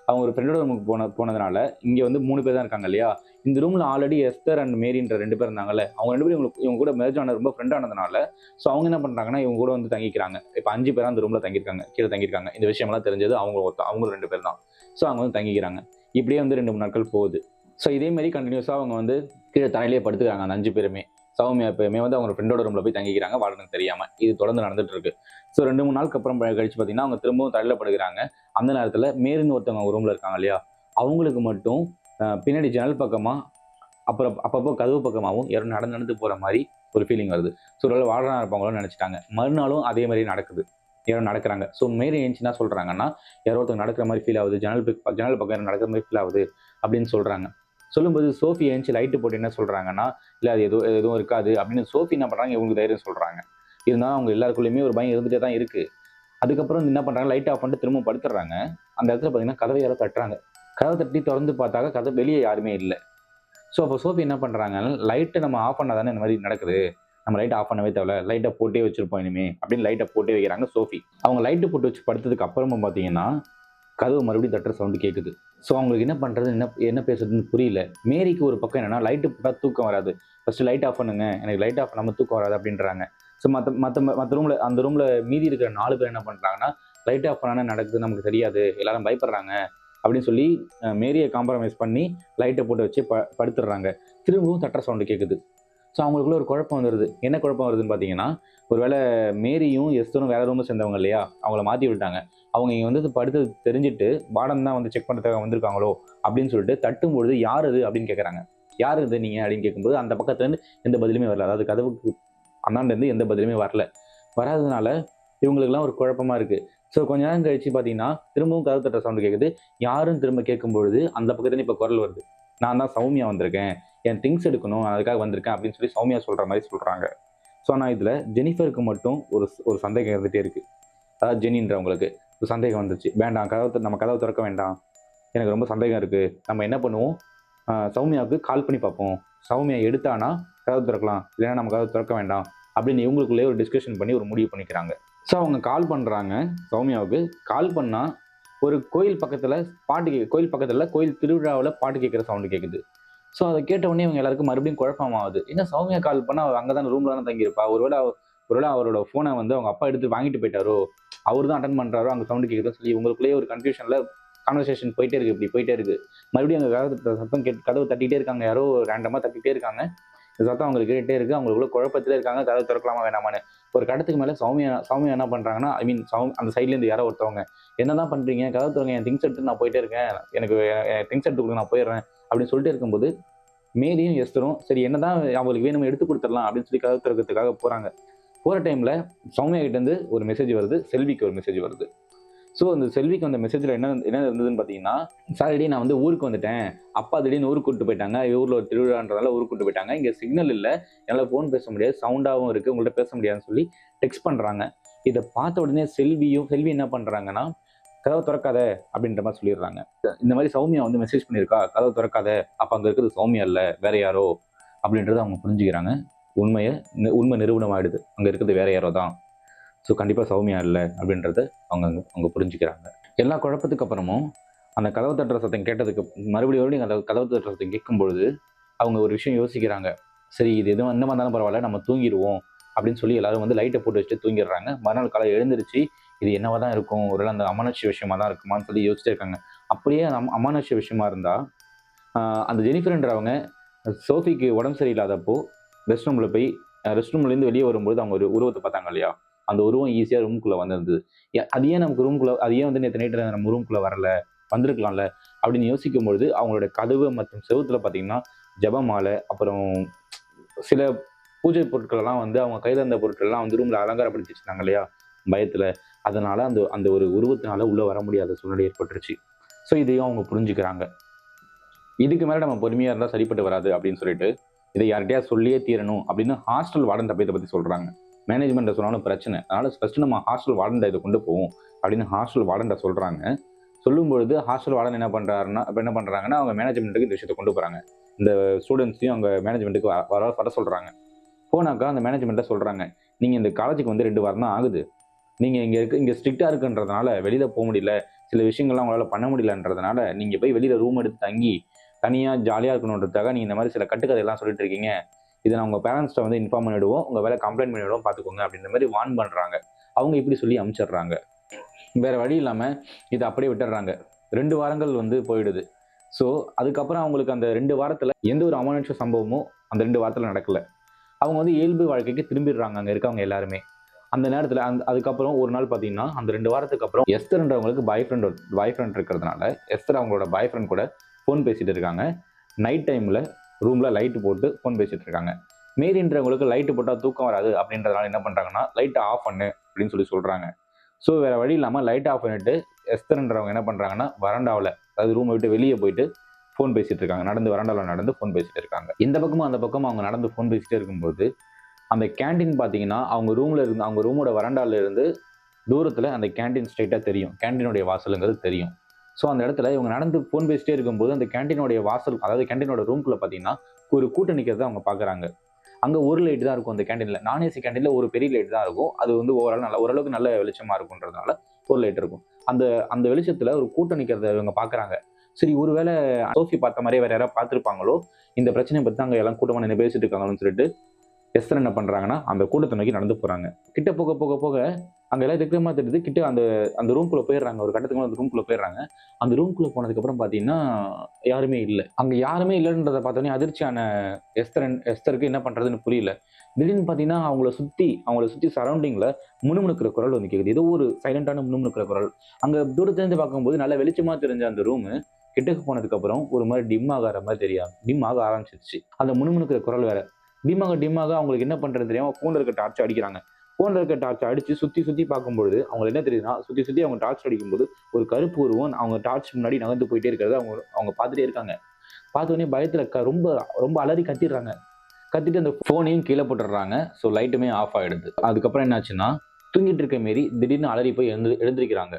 அவங்க ஒரு ஃப்ரெண்டோட ரூமுக்கு போனதுனால இங்கே வந்து 3 பேர் தான் இருக்காங்க இல்லையா. இந்த ரூமில் ஆல்ரெடி எஸ்தர் அண்ட் மேரின்ற 2 பேர் இருந்தாங்கல்ல, அவங்க 2 பேரும் இவங்க கூட மெர்ஜ் ஆன ரொம்ப ஃப்ரெண்ட் ஆனதுனால ஸோ அவங்க என்ன பண்ணுறாங்கன்னா இவங்க கூட வந்து தங்கிக்கிறாங்க. இப்போ 5 பேராக அந்த ரூமில் தங்கியிருக்காங்க, கீழே தங்கியிருக்காங்க. இந்த விஷயமெல்லாம் தெரிஞ்சது அவங்க 2 பேர் தான். ஸோ அவங்க வந்து தங்கிக்கிறாங்க. இப்படியே வந்து 2-3 நாட்கள் போகுது. ஸோ இதே மாதிரி கண்டினியூஸாக அவங்க வந்து கீழே தரையிலேயே படுத்துக்கிறாங்க அந்த 5 பேருமே. சௌமியா எப்பயுமே வந்து அவங்க ஃப்ரெண்டோட ரூமில் போய் தங்கிக்கிறாங்க வார்டனுக்கு தெரியாமல். இது தொடர்ந்து நடந்துட்டு இருக்கு. ஸோ 2-3 நாளுக்கு அப்புறம் கழிச்சு பார்த்தீங்கன்னா அவங்க திரும்பவும் தரையில் படுக்கிறாங்க. அந்த நேரத்தில் மேரின்னு ஒருத்தவங்க அவங்க ரூமில் இருக்காங்க இல்லையா, அவங்களுக்கு மட்டும் பின்னாடி ஜன்னல் பக்கமாக அப்புறம் அப்பப்போ கதவு பக்கமாகவும் யாரும் நடந்து போகிற மாதிரி ஒரு ஃபீலிங் வருது. ஸோ ஒரு வார்டனாக இருப்பாங்களோன்னு நினச்சிட்டாங்க. மறுநாளும் அதே மாதிரி நடக்குது. யாரும் நடக்கிறாங்க. ஸோ மேரி ஏஞ்சி என்ன சொல்கிறாங்கன்னா யாரோ ஒருத்தவங்க நடக்கிற மாதிரி ஃபீல் ஆகுது, ஜன்னல் பக்கம் யாரும் நடக்கிற மாதிரி ஃபீல் ஆகுது அப்படின்னு சொல்கிறாங்க. சொல்லும்போது சோஃபி ஏஞ்சி லைட்டு போட்டு என்ன சொல்கிறாங்கன்னா இல்லை அது எதுவும் இருக்காது அப்படின்னு சோஃபி என்ன பண்ணுறாங்க, இவங்களுக்கு தைரியம் சொல்கிறாங்க. இருந்தாலும் அவங்க எல்லாருக்குள்ளேயுமே ஒரு பயம் இருந்துகிட்டே தான் இருக்குது. அதுக்கப்புறம் என்ன பண்ணுறாங்க, லைட் ஆஃப் பண்ணிட்டு திரும்ப படுத்துடுறாங்க. அந்த இடத்துல பார்த்தீங்கன்னா கதவை யாரோ தட்டுறாங்க. கதவை தட்டி திறந்து பார்த்தாக்க கதை வெளியே யாருமே இல்லை. ஸோ அப்போ சோஃபி என்ன பண்ணுறாங்க, லைட்டை நம்ம ஆஃப் பண்ணால் தானே இந்த மாதிரி நடக்குது, நம்ம லைட்டை ஆஃப் பண்ணவே தேவை, லைட்டை போட்டே வச்சிருப்போம் இனிமே அப்படின்னு லைட்டை போட்டே வைக்கிறாங்க சோஃபி. அவங்க லைட்டு போட்டு வச்சு படுத்ததுக்கு அப்புறமா பார்த்தீங்கன்னா கதவு மறுபடியும் தட்டுற சவுண்டு கேட்குது. ஸோ அவங்களுக்கு என்ன பண்ணுறது, என்ன பேசுறதுன்னு புரியல. மேரிக்கு ஒரு பக்கம் என்னன்னா லைட்டு போட்டால் தூக்கம் வராது, ஃபர்ஸ்ட் லைட் ஆஃப் பண்ணுங்க, எனக்கு லைட் ஆஃப் பண்ணாமல் தூக்கம் வராது அப்படின்றாங்க. ஸோ மற்ற ரூமில் அந்த ரூமில் மீதி இருக்கிற 4 பேர் என்ன பண்ணுறாங்கன்னா லைட் ஆஃப் பண்ணானே நடக்குது நமக்கு தெரியாது, எல்லாரும் பயப்படுறாங்க அப்படின்னு சொல்லி மேரியை காம்ப்ரமைஸ் பண்ணி லைட்டை போட்டு வச்சு படுத்துடுறாங்க. திரும்பவும் தட்டுற சவுண்டு கேட்குது. ஸோ அவங்களுக்குள்ள ஒரு குழப்பம் வந்துடுது. என்ன குழப்பம் வருதுன்னு பார்த்தீங்கன்னா, ஒருவேளை மேரியும் எஸ்தரும் வேற ரூமில் சேர்ந்தவங்க இல்லையா, அவங்கள மாற்றி விட்டாங்க. அவங்க இங்கே வந்து படுத்து தெரிஞ்சுட்டு வார்டன் தான் வந்து செக் பண்ணுறதுக்காக வந்திருக்காங்களோ அப்படின்னு சொல்லிட்டு தட்டும்பொழுது யார் அது அப்படின்னு கேட்குறாங்க. யார் இது நீங்கள் அப்படின்னு கேட்கும்போது அந்த பக்கத்துலேருந்து எந்த பதிலுமே வரல. அதாவது கதவுக்கு அண்ணாண்டேருந்து எந்த பதிலுமே வரல. வராததுனால இவங்களுக்குலாம் ஒரு குழப்பமா இருக்குது. ஸோ கொஞ்ச நேரம் கழிச்சு பார்த்தீங்கன்னா திரும்பவும் கதவு தட்டுற சவுண்டு கேட்குது. யாரும் திரும்ப கேட்கும்பொழுது அந்த பக்கத்துலேருந்து இப்போ குரல் வருது. நான் தான் சௌமியா வந்திருக்கேன், என் திங்ஸ் எடுக்கணும், அதுக்காக வந்திருக்கேன் அப்படின்னு சொல்லி சௌமியா சொல்கிற மாதிரி சொல்கிறாங்க. ஸோ ஆனால் இதில் ஜெனிஃபருக்கு மட்டும் ஒரு சந்தேகம் இருந்துகிட்டே இருக்குது. அதாவது ஜெனின்றவங்களுக்கு ஒரு சந்தேகம் வந்துச்சு. வேண்டாம், நம்ம கதவை திறக்க வேண்டாம், எனக்கு ரொம்ப சந்தேகம் இருக்குது, நம்ம என்ன பண்ணுவோம், சௌமியாவுக்கு கால் பண்ணி பார்ப்போம், சௌமியா எடுத்தானா கதவு திறக்கலாம், இல்லைன்னா நம்ம கதவை திறக்க வேண்டாம் அப்படின்னு இவங்களுக்குள்ளே ஒரு டிஸ்கஷன் பண்ணி ஒரு முடிவு பண்ணிக்கிறாங்க. ஸோ அவங்க கால் பண்ணுறாங்க சௌமியாவுக்கு. கால் பண்ணால் ஒரு கோயில் பக்கத்தில் கோயில் திருவிழாவில் பாட்டு கேட்குற சவுண்டு கேட்குது. ஸோ அதை கேட்ட உடனே இவங்க எல்லாருக்கும் மறுபடியும் குழப்பமாகுது. என்ன சௌமியா கால் பண்ணால் அவள் அங்கே தானே ரூமில் தானே தங்கியிருப்பா, ஒருவேளை அவரோட ஃபோனை வந்து அவங்க அப்பா எடுத்து வாங்கிட்டு போயிட்டாரோ, அவர் தான் அட்டன் பண்ணுறாரோ, அங்கே சவுண்டு கேட்குதுன்னு சொல்லி இவங்களுக்குள்ளேயே ஒரு கன்ஃபியூஷனில் கான்வர்சேஷன் போயிட்டே இருக்குது. இப்படி போயிட்டே இருக்குது. மறுபடியும் அங்கே சத்தம் கதவு தட்டிகிட்டே இருக்காங்க, யாரோ ரேண்டமாக தட்டிகிட்டே இருக்காங்க. இந்த சத்தம் அவங்களுக்கு கேட்டுகிட்டே இருக்குது. அவங்களுக்குள்ள குழப்பத்திலே இருக்காங்க, கதவை திறக்கலாமா வேணாமான்னு. ஒரு கடத்துக்கு மேலே சௌமியா என்ன பண்ணுறாங்கன்னா, அந்த சைட்லேருந்து யாரோ ஒருத்தவங்க என்ன தான் பண்ணுறீங்க, கதவு திறங்க, என் திங்ஸ் எடுத்து நான் போயிட்டே இருக்கேன், எனக்கு திங்ஸ் எடுத்து கொடுங்க, நான் போயிடுறேன் அப்படின்னு சொல்லிட்டு இருக்கும்போது மேரியும் எஸ்தரும் சரி என்னதான் அவங்களுக்கு வேணும் எடுத்து கொடுத்துடலாம் அப்படின்னு சொல்லி கதவு திறக்கிறதுக்காக போகிற டைமில் சௌமியா கிட்டேருந்து ஒரு மெசேஜ் வருது, செல்விக்கு ஒரு மெசேஜ் வருது. ஸோ அந்த செல்விக்கு அந்த மெசேஜில் என்ன இருந்ததுன்னு பார்த்தீங்கன்னா, சாரிடி நான் வந்து ஊருக்கு வந்துட்டேன், அப்பா திடீர்னு ஊருக்கு கூப்பிட்டு போயிட்டாங்க, ஊரில் ஒரு திருவிழான்றதால ஊருக்கு கூப்பிட்டு போயிட்டாங்க, இங்கே சிக்னல் இல்லை, என்னால் ஃபோன் பேச முடியாது, சவுண்டாகவும் இருக்குது, உங்கள்கிட்ட பேச முடியாதுன்னு சொல்லி டெக்ஸ்ட் பண்ணுறாங்க. இதை பார்த்த உடனே செல்வி என்ன பண்ணுறாங்கன்னா, கதவை திறக்காத அப்படின்ற மாதிரி சொல்லிடுறாங்க. இந்த மாதிரி சௌமியா வந்து மெசேஜ் பண்ணியிருக்கா, கதவை திறக்காத, அப்போ அங்கே இருக்கிறது சௌமியா இல்லை வேற யாரோ அப்படின்றத அவங்க புரிஞ்சுக்கிறாங்க. உண்மை நிரூபணம் ஆயிடுது, அங்கே இருக்கிறது வேற யாரோ தான். ஸோ கண்டிப்பாக சௌமியா இல்லை அப்படின்றத அவங்க புரிஞ்சுக்கிறாங்க. எல்லா குழப்பத்துக்கு அப்புறமும் அந்த கதவு தட்டுற சத்தம் கேட்டதுக்கு மறுபடியும் அந்த கதவு தட்டுற சத்தம் கேட்கும் பொழுது அவங்க ஒரு விஷயம் யோசிக்கிறாங்க. சரி இது எதுவும் இந்த மாதிரி இருந்தாலும் பரவாயில்ல, நம்ம தூங்கிடுவோம் அப்படின்னு சொல்லி எல்லாரும் வந்து லைட்டை போட்டு வச்சுட்டு தூங்கிடுறாங்க. மறுநாள் காலை எழுந்திருச்சு இது என்னவா தான் இருக்கும், ஒருவேளை அந்த அமானுஷ்ய விஷயமா தான் இருக்குமான்னு சொல்லி யோசிச்சுட்டே இருக்காங்க. அப்படியே அந்த அமானுஷ்ய விஷயமா இருந்தா அந்த ஜெனிஃபர்ன்றவங்க சோஃபிக்கு உடம்பு சரியில்லாதப்போ ரெஸ்ட் ரூம்ல போய் ரெஸ்ட் ரூம்லேருந்து வெளியே வரும்போது அவங்க ஒரு உருவத்தை பார்த்தாங்க இல்லையா, அந்த உருவம் ஈஸியாக ரூம்குள்ளே வந்திருந்தது. அது ஏன் நமக்கு ரூம்குள்ளே, அது ஏன் வந்து நேற்று நைட்டு நம்ம ரூம்குள்ளே வரல, வந்திருக்கலாம்ல அப்படின்னு யோசிக்கும்பொழுது அவங்களோட கதவு மற்றும் செவுத்துல பார்த்தீங்கன்னா ஜெபமாலை, அப்புறம் சில பூஜை பொருட்களெல்லாம் வந்து அவங்க கையில் இருந்த பொருட்கள்லாம் வந்து ரூமில் அலங்காரப்படுத்தி வச்சிருந்தாங்க இல்லையா பயத்தில். அதனால அந்த அந்த ஒரு உருவத்தினால உள்ளே வர முடியாத சூழ்நிலை ஏற்பட்டுருச்சு. ஸோ இதையும் அவங்க புரிஞ்சுக்கிறாங்க. இதுக்கு மேலே நம்ம பொறுமையாக இருந்தால் சரிப்பட்டு வராது அப்படின்னு சொல்லிட்டு இதை யார்கிட்டயா சொல்லியே தீரணும் அப்படின்னு ஹாஸ்டல் வார்டன் இதை பற்றி சொல்கிறாங்க. மேனேஜ்மெண்ட்டை சொன்னாலும் பிரச்சனை, அதனால் ஃபஸ்ட்டு நம்ம ஹாஸ்டல் வார்டன் இதை கொண்டு போவோம் அப்படின்னு ஹாஸ்டல் வார்டன் சொல்கிறாங்க. சொல்லும்பொழுது ஹாஸ்டல் வார்டன் என்ன பண்ணுறாருன்னா, இப்போ என்ன பண்ணுறாங்கன்னா அவங்க மேனேஜ்மெண்ட்டுக்கு இந்த விஷயத்தை கொண்டு போகிறாங்க. இந்த ஸ்டூடெண்ட்ஸையும் அவங்க மேனேஜ்மெண்ட்டுக்கு வர சொல்கிறாங்க. போனாக்கா அந்த மேனேஜ்மெண்ட்டை சொல்கிறாங்க, நீங்கள் இந்த காலேஜுக்கு வந்து 2 வாரம் தான் ஆகுது, நீங்கள் இங்கே ஸ்ட்ரிக்டாக இருக்குன்றதுனால வெளியில் போக முடியல, சில விஷயங்கள்லாம் உங்களால் பண்ண முடியலன்றதுனால நீங்கள் போய் வெளியில் ரூம் எடுத்து தங்கி தனியாக ஜாலியாக இருக்கணுன்றதுக்காக நீங்கள் இந்த மாதிரி சில கட்டுக்கதையெல்லாம் சொல்லிட்டு இருக்கீங்க. இதை நான் உங்கள் பேரண்ட்ஸ்ட்டை வந்து இன்ஃபார்ம் பண்ணிவிடுவோம், உங்கள் வேலை கம்ப்ளைண்ட் பண்ணிவிடுவோம், பார்த்துக்கோங்க அப்படின்ற மாதிரி வார்ன் பண்ணுறாங்க. அவங்க இப்படி சொல்லி அனுப்பிச்சிடுறாங்க. வேறு வழி இல்லாமல் இதை அப்படியே விட்டுடுறாங்க. 2 வாரங்கள் வந்து போயிடுது. ஸோ அதுக்கப்புறம் அவங்களுக்கு அந்த 2 வாரத்தில் எந்த ஒரு அமானுஷ்ய சம்பவமும் அந்த 2 வாரத்தில் நடக்கலை. அவங்க வந்து இயல்பு வாழ்க்கைக்கு திரும்பிடுறாங்க அங்கே இருக்கவங்க எல்லாருமே. அந்த நேரத்தில் அதுக்கப்புறம் ஒரு நாள் பார்த்தீங்கன்னா அந்த 2 வாரத்துக்கு அப்புறம் எஸ்தர்ன்றவங்களுக்கு பாய் ஃப்ரெண்ட் இருக்கிறதுனால எஸ்தர் அவங்களோட பாய் ஃப்ரெண்ட் கூட ஃபோன் பேசிட்டு இருக்காங்க. நைட் டைமில் ரூமில் லைட்டு போட்டு ஃபோன் பேசிட்டு இருக்காங்க. மேரின்றவங்களுக்கு லைட்டு போட்டால் தூக்கம் வராது அப்படின்றதுனால என்ன பண்ணுறாங்கன்னா லைட்டை ஆஃப் பண்ணு அப்படின்னு சொல்லி சொல்கிறாங்க. ஸோ வேறு வழி இல்லாமல் லைட்டை ஆஃப் பண்ணிட்டு எஸ்தர்ன்றவங்க என்ன பண்ணுறாங்கன்னா வராண்டாவில், அதாவது ரூமை விட்டு வெளியே போயிட்டு ஃபோன் பேசிட்டு இருக்காங்க. வராண்டாவில் நடந்து ஃபோன் பேசிட்டு இருக்காங்க. இந்த பக்கமும் அந்த பக்கம் அவங்க நடந்து ஃபோன் பேசிட்டே இருக்கும்போது அந்த கேண்டீன் பார்த்தீங்கன்னா அவங்க ரூமோட வராண்டாவில் இருந்து தூரத்தில் அந்த கேண்டீன் ஸ்ட்ரைட்டாக தெரியும். கேண்டீனுடைய வாசலுங்கிறது தெரியும். ஸோ அந்த இடத்துல இவங்க நடந்து ஃபோன் பேசிட்டே இருக்கும்போது அந்த கேண்டீனுடைய வாசல், அதாவது கேண்டீனோட ரூம்குள்ளே பார்த்தீங்கன்னா ஒரு கூட்டம் நிற்கிறத அவங்க பார்க்குறாங்க. அங்கே ஒரு லைட் தான் இருக்கும் அந்த கேண்டீனில். நான் ஏசி கேண்டீனில் ஒரு பெரிய லைட் தான் இருக்கும். அது வந்து ஓரளவுக்கு நல்ல வெளிச்சமாக இருக்குன்றதுனால ஒரு லைட் இருக்கும். அந்த அந்த வெளிச்சத்தில் ஒரு கூட்டம் நிற்கிறத இவங்க பார்க்குறாங்க. சரி, ஒருவேளை சோஃபி பார்த்த மாதிரியே வேற யாராவது பார்த்துருப்பாங்களோ, இந்த பிரச்சனையை பற்றி அங்கே எல்லாம் கூட்டமாக நின்று பேசிட்டு இருக்காங்கன்னு சொல்லிட்டு எஸ்தர் என்ன பண்ணுறாங்கன்னா அந்த கூட்டத்தை நோக்கி நடந்து போகிறாங்க. கிட்ட போக போக போக அங்கே எல்லாம் திட்டமாக தெரியுது. கிட்ட அந்த அந்த ரூம்குள்ளே போயிடுறாங்க. ஒரு கட்டத்துக்கு அந்த ரூம்குள்ளே போயிடுறாங்க. அந்த ரூம்குள்ளே போனதுக்கப்புறம் பார்த்தீங்கன்னா யாருமே இல்லை. அங்கே யாருமே இல்லைன்றதை பார்த்தோன்னே அதிர்ச்சியான எஸ்தருக்கு என்ன பண்ணுறதுன்னு புரியல. திடீர்னு பார்த்தீங்கன்னா அவங்கள சுற்றி சரௌண்டிங்கில் முணுமுணுக்கிற குரல் வந்து கேட்குது. ஏதோ ஒரு சைலண்டான முணுமுணுக்கிற குரல். அங்கே தூரத்துலேருந்து பார்க்கும்போது நல்ல வெளிச்சமாக தெரிஞ்ச அந்த ரூமு கிட்டக்கு போனதுக்கப்புறம் ஒரு மாதிரி டிம் ஆக ஆரம்பிச்சிருச்சு. அந்த முணுமுணுக்கிற குரல் வேற. டிம்மாக அவங்களுக்கு என்ன பண்ணுறது தெரியாமல் ஃபோனில் இருக்க டார்ச் அடிக்கிறாங்க. ஃபோனில் இருக்க டார்ச் அடித்து சுற்றி பார்க்கும்பொழுது அவங்களுக்கு என்ன தெரியுதுன்னா, சுற்றி அவங்க டார்ச் அடிக்கும்போது ஒரு கருப்பு உருவம் அவங்க டார்ச் முன்னாடி நகர்ந்து போயிட்டே இருக்கிறத அவங்க பார்த்துட்டே இருக்காங்க. பார்த்தோன்னே பயத்தில் ரொம்ப ரொம்ப அலறி கத்திடுறாங்க. கத்திட்டு அந்த ஃபோனையும் கீழே போட்டுடுறாங்க. ஸோ லைட்டுமே ஆஃப் ஆகிடுது. அதுக்கப்புறம் என்னாச்சுன்னா, தூங்கிட்டு இருக்க மாரி திடீர்னு அலறி போய் எழுந்திருக்கிறாங்க.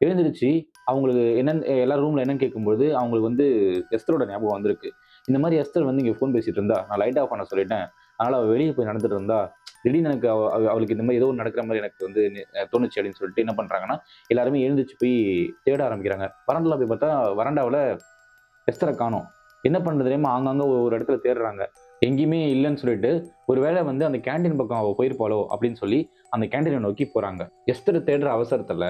எழுந்திருச்சு அவங்களுக்கு என்னன்னு எல்லா ரூமில் என்னன்னு கேட்கும்போது அவங்களுக்கு வந்து எஸ்தரோட ஞாபகம் வந்திருக்கு. இந்த மாதிரி எஸ்தர் வந்து இங்கே ஃபோன் பேசிட்டு இருந்தா, நான் லைட் ஆஃப் பண்ண சொல்லிட்டேன், அதனால் அவள் வெளியே போய் நடந்துட்டு இருந்தா, திடீர்னு எனக்கு அவளுக்கு இந்த மாதிரி ஏதோ நடக்கிற மாதிரி எனக்கு வந்து தோணுச்சு அப்படின்னு சொல்லிட்டு என்ன பண்ணுறாங்கன்னா எல்லாருமே எழுந்திரிச்சு போய் தேட ஆரம்பிக்கிறாங்க. வராண்டாவில் போய் பார்த்தா வராண்டாவில் எஸ்தரை காணோம். என்ன பண்ணுறது தெரியாமல் ஆங்காங்கே ஒரு இடத்துல தேடுறாங்க. எங்கேயுமே இல்லைன்னு சொல்லிட்டு ஒருவேளை வந்து அந்த கேண்டீன் பக்கம் அவள் போயிருப்பாளோ அப்படின்னு சொல்லி அந்த கேண்டீனை நோக்கி போகிறாங்க. எஸ்தரை தேடுற அவசரத்தில்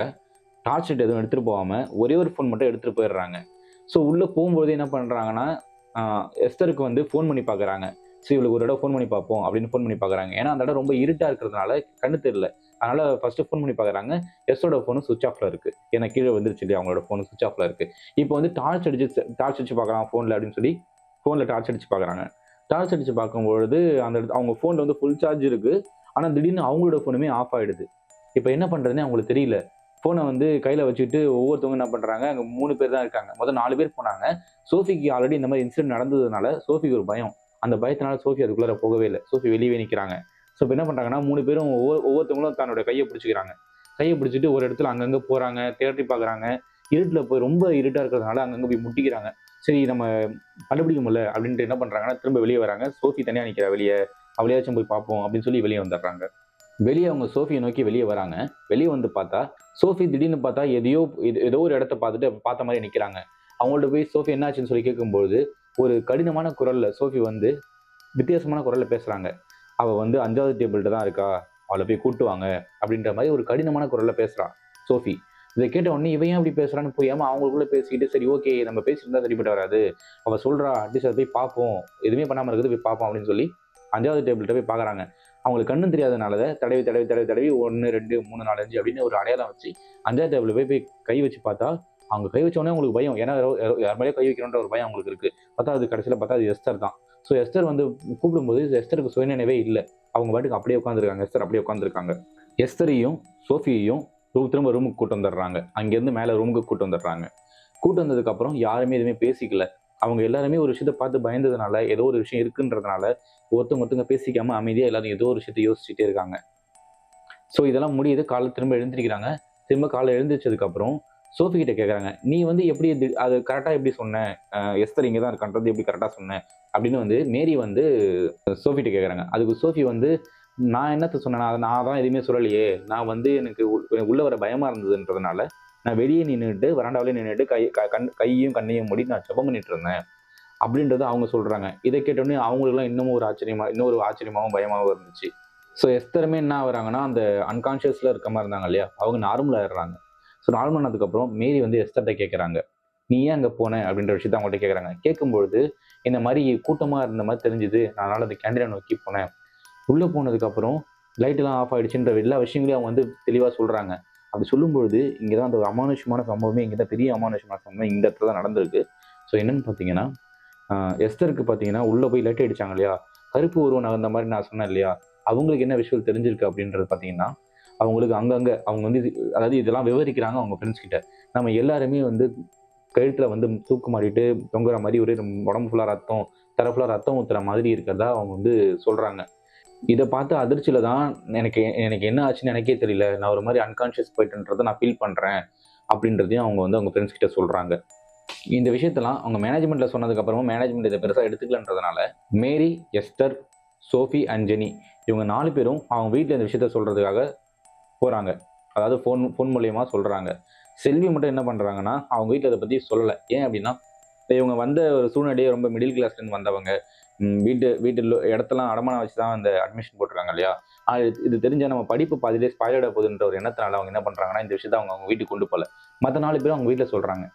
டார்ச் லைட் எதுவும் எடுத்துகிட்டு போகாமல் ஒரே ஒரு ஃபோன் மட்டும் எடுத்துகிட்டு போயிடுறாங்க. ஸோ உள்ளே போகும்போது என்ன பண்ணுறாங்கன்னா எஸ்தருக்கு வந்து ஃபோன் பண்ணி பார்க்குறாங்க. சரி, இவளுக்கு ஒரு இடம் ஃபோன் பண்ணி பார்ப்போம் அப்படின்னு ஃபோன் பண்ணி பார்க்குறாங்க. ஏன்னா அந்த இடம் ரொம்ப இருட்டாக இருக்கிறதுனால கண்ணு தெரியல. அதனால் ஃபஸ்ட்டு ஃபோன் பண்ணி பார்க்குறாங்க. எஸ்ஸோட ஃபோனு சுவிச் ஆஃபில் இருக்குது. ஏன்னா கீழே வந்துருச்சு இல்லையா, அவங்களோட ஃபோனு சுவிச் ஆஃபில் இருக்குது. இப்போ வந்து டார்ச் அடிச்சு பார்க்கலாம் ஃபோனில் அப்படின்னு சொல்லி ஃபோனில் டார்ச் அடிச்சு பார்க்குறாங்க. டார்ச் அடிச்சு பார்க்கும்பொழுது அவங்க ஃபோனில் வந்து ஃபுல் சார்ஜ் இருக்குது. ஆனால் திடீர்னு அவங்களோட ஃபோனுமே ஆஃப் ஆகிடுது. இப்போ என்ன பண்ணுறதுன்னு அவங்களுக்கு தெரியல. ஃபோனை வந்து கையில் வச்சுக்கிட்டு ஒவ்வொருத்தவங்க என்ன பண்ணுறாங்க, அங்கே 3 பேர் தான் இருக்காங்க. முதல் 4 பேர் போனாங்க. சோஃபிக்கு ஆல்ரெடி இந்த மாதிரி இன்சிடென்ட் நடந்ததுனால சோஃபிக்கு ஒரு பயம். அந்த பயத்தினால சோஃபி அதுக்குள்ளே போகவே இல்லை. சோஃபி வெளியே நிற்கிறாங்க. ஸோ இப்போ என்ன பண்ணுறாங்கன்னா 3 பேரும் ஒவ்வொருத்தவங்களும் தன்னோட கையை பிடிச்சிக்கிறாங்க. கையை பிடிச்சிட்டு ஒரு இடத்துல அங்கங்கே போகிறாங்க, தேடி பார்க்குறாங்க. இருட்டில் போய் ரொம்ப இருட்டாக இருக்கிறதுனால அங்கங்கே போய் முட்டிக்கிறாங்க. சரி, நம்ம கண்டுபிடிக்க முடியல அப்படின்ட்டு என்ன பண்ணுறாங்கன்னா திரும்ப வெளியே வராங்க. சோஃபி தனியாக நிற்கிறா வெளியே, அவளையாச்சும் போய் பார்ப்போம் அப்படின்னு சொல்லி வெளியே வந்துடுறாங்க. வெளியே அவங்க சோஃபியை நோக்கி வெளியே வராங்க. வெளியே வந்து பார்த்தா சோஃபி திடீர்னு பார்த்தா ஏதோ ஒரு இடத்த பார்த்த மாதிரி நிற்கிறாங்க. அவங்கள்ட்ட போய் சோஃபி என்னாச்சுன்னு சொல்லி கேட்கும்போது ஒரு கடினமான குரல்ல சோஃபி வந்து வித்தியாசமான குரலில் பேசுகிறாங்க. அவள் வந்து 5வது டேபிள்கிட்ட தான் இருக்கா, அவளை போய் கூட்டுவாங்க அப்படின்ற மாதிரி ஒரு கடினமான குரலில் பேசுகிறான் சோஃபி. இதை கேட்ட உடனே இவன் ஏன் அப்படி பேசுகிறான்னு புரியாமல் அவங்களுக்குள்ளே பேசிக்கிட்டு, சரி ஓகே நம்ம பேசியிருந்தா சரிப்பட்டு வராது, அவள் சொல்கிறா அட்லீஸ்ட் அதை போய் பார்ப்போம், எதுவுமே பண்ணாமல் இருக்குது போய் பார்ப்போம் அப்படின்னு சொல்லி 5வது டேபிள்கிட்ட போய் பார்க்குறாங்க. அவங்களுக்கு கண்ணும் தெரியாதனால தடவி தடவி தடவி தடவி 1 2 3 4 5 அப்படின்னு ஒரு அடையாளம் வச்சு 5வது டேபிள் போய் கை வச்சு பார்த்தா, அவங்க கை வச்ச உடனே உங்களுக்கு பயம். ஏன்னா யார் மேலேயே கை வைக்கணுன்ற ஒரு பயம் அவங்களுக்கு இருக்குது. பார்த்தா அது கடைசியில் பார்த்தா அது எஸ்தர் தான். ஸோ எஸ்தர் வந்து கூப்பிடும்போது எஸ்தருக்கு சுயநினைவே இல்லை. அவங்க பாட்டுக்கு அப்படியே உட்காந்துருக்காங்க. எஸ்தர் அப்படியே உட்காந்துருக்காங்க. எஸ்தரையும் சோஃபியையும் திரும்ப ரூமுக்கு கூட்டு வந்துடுறாங்க. அங்கேருந்து மேலே ரூமுக்கு கூட்டு வந்துடுறாங்க. கூட்டு வந்ததுக்கப்புறம் யாருமே எதுவுமே பேசிக்கல. அவங்க எல்லாருமே ஒரு விஷயத்த பார்த்து பயந்ததுனால, ஏதோ ஒரு விஷயம் இருக்குன்றதுனால ஒருத்தவங்க பேசிக்காம அமைதியாக எல்லாரும் ஏதோ ஒரு விஷயத்த யோசிச்சுட்டே இருக்காங்க. ஸோ இதெல்லாம் முடியுது. காலை திரும்ப எழுந்திருக்கிறாங்க. திரும்ப காலை எழுந்திரிச்சதுக்கப்புறம் சோஃபி கிட்ட கேட்குறாங்க, நீ வந்து எப்படி அது கரெக்டாக எப்படி சொன்ன, எஸ்தர் இங்கே தான் இருக்கான்றது எப்படி கரெக்டாக சொன்னேன் அப்படின்னு வந்து மேரி வந்து சோஃபிகிட்ட கேட்குறாங்க. அதுக்கு சோஃபி வந்து, நான் என்னத்த சொன்னேன், நான் தான் எதுவுமே சொல்லலையே, நான் வந்து எனக்கு உள்ள வர பயமாக இருந்ததுன்றதுனால நான் வெளியே நின்றுட்டு வராண்டாவிலே நின்றுட்டு கையும் கண்ணையும் மூடி நான் ஜெபம் பண்ணிட்டு இருந்தேன் அப்படின்றத அவங்க சொல்கிறாங்க. இதை கேட்டோடனே அவங்களுக்குலாம் இன்னொரு ஆச்சரியமாகவும் பயமாகவும் இருந்துச்சு. ஸோ எஸ்தருமே என்ன ஆகுறாங்கன்னா, அந்த அன்கான்ஷியஸில் இருக்க மாதிரி இருந்தாங்க இல்லையா, அவங்க நார்மல் ஆயிடுறாங்க. ஸோ நார்மல் ஆனதுக்கப்புறம் மேரி வந்து எஸ்தர்கிட்ட கேட்குறாங்க, நீ ஏன் அங்கே போன அப்படின்ற விஷயத்த அவங்கள்ட்ட கேட்குறாங்க. கேட்கும்பொழுது இந்த மாதிரி கூட்டமாக இருந்த மாதிரி தெரிஞ்சுது, அதனால் அந்த கேண்டீனை நோக்கி போனேன். உள்ளே போனதுக்கப்புறம் லைட்டெல்லாம் ஆஃப் ஆகிடுச்சுன்ற எல்லா விஷயங்களையும் அவங்க வந்து தெளிவாக சொல்கிறாங்க. அப்படி சொல்லும்பொழுது இங்கே தான் அந்த அமானுஷமான சம்பவமே, இங்கே தான் பெரிய அமானுஷமான சம்பவம் இந்த இடத்துல தான் நடந்திருக்கு. ஸோ என்னென்னு பார்த்தீங்கன்னா, எஸ்தருக்கு பார்த்தீங்கன்னா உள்ளே போய் லைட் அடித்தாங்க இல்லையா, கருப்பு உருவம் நகர்ந்த மாதிரி நான் சொன்னேன் இல்லையா, அவங்களுக்கு என்ன விஷயம் தெரிஞ்சிருக்கு அப்படின்றது பார்த்தீங்கன்னா, அவங்களுக்கு அங்கங்கே அவங்க வந்து அதாவது இதெல்லாம் விவரிக்கிறாங்க அவங்க ஃப்ரெண்ட்ஸ் கிட்ட. நம்ம எல்லாருமே வந்து கழுத்தில் வந்து தூக்கு மாட்டிட்டு தொங்குற மாதிரி ஒரு உடம்பு ஃபுல்லாக ரத்தம், தலை ஃபுல்லாக ரத்தம் ஊற்றுற மாதிரி இருக்கிறதா அவங்க வந்து சொல்கிறாங்க. இதை பார்த்து அதிர்ச்சியில் தான் எனக்கு எனக்கு என்ன ஆச்சுன்னு எனக்கே தெரியல, நான் ஒரு மாதிரி அன்கான்ஷியஸ் போயிட்டுன்றதை நான் ஃபீல் பண்ணுறேன் அப்படின்றதையும் அவங்க வந்து அவங்க ஃப்ரெண்ட்ஸ் கிட்ட சொல்கிறாங்க. இந்த விஷயத்தெல்லாம் அவங்க மேனேஜ்மெண்ட்டில் சொன்னதுக்கப்புறமும் மேனேஜ்மெண்ட் இதை பெருசாக எடுத்துக்கலன்றதுனால மேரி, எஸ்தர், சோஃபி அண்ட் ஜெனி இவங்க 4 பேரும் அவங்க வீட்டில் இந்த விஷயத்த சொல்கிறதுக்காக போகிறாங்க. அதாவது ஃபோன் மூலியமா சொல்கிறாங்க. செல்வி மட்டும் என்ன பண்ணுறாங்கன்னா, அவங்க வீட்டில் அதை பற்றி சொல்லலை. ஏன் அப்படின்னா, இவங்க வந்த ஒரு சூழ்நிலையே ரொம்ப மிடில் கிளாஸ்லேருந்து வந்தவங்க. வீட்டில் இடத்தெல்லாம் அடமானம் வச்சு தான் அந்த அட்மிஷன் போட்டிருக்காங்க இல்லையா, இது தெரிஞ்சால் நம்ம படிப்பு பாதியிலே ஸ்பாயில் ஆக போகுதுன்ற ஒரு எண்ணத்தினால அவங்க என்ன பண்ணுறாங்கன்னா, இந்த விஷயத்தை அவங்க வீட்டுக்கு கொண்டு போகல. மற்ற 4 பேரும் அவங்க வீட்டில் சொல்கிறாங்க.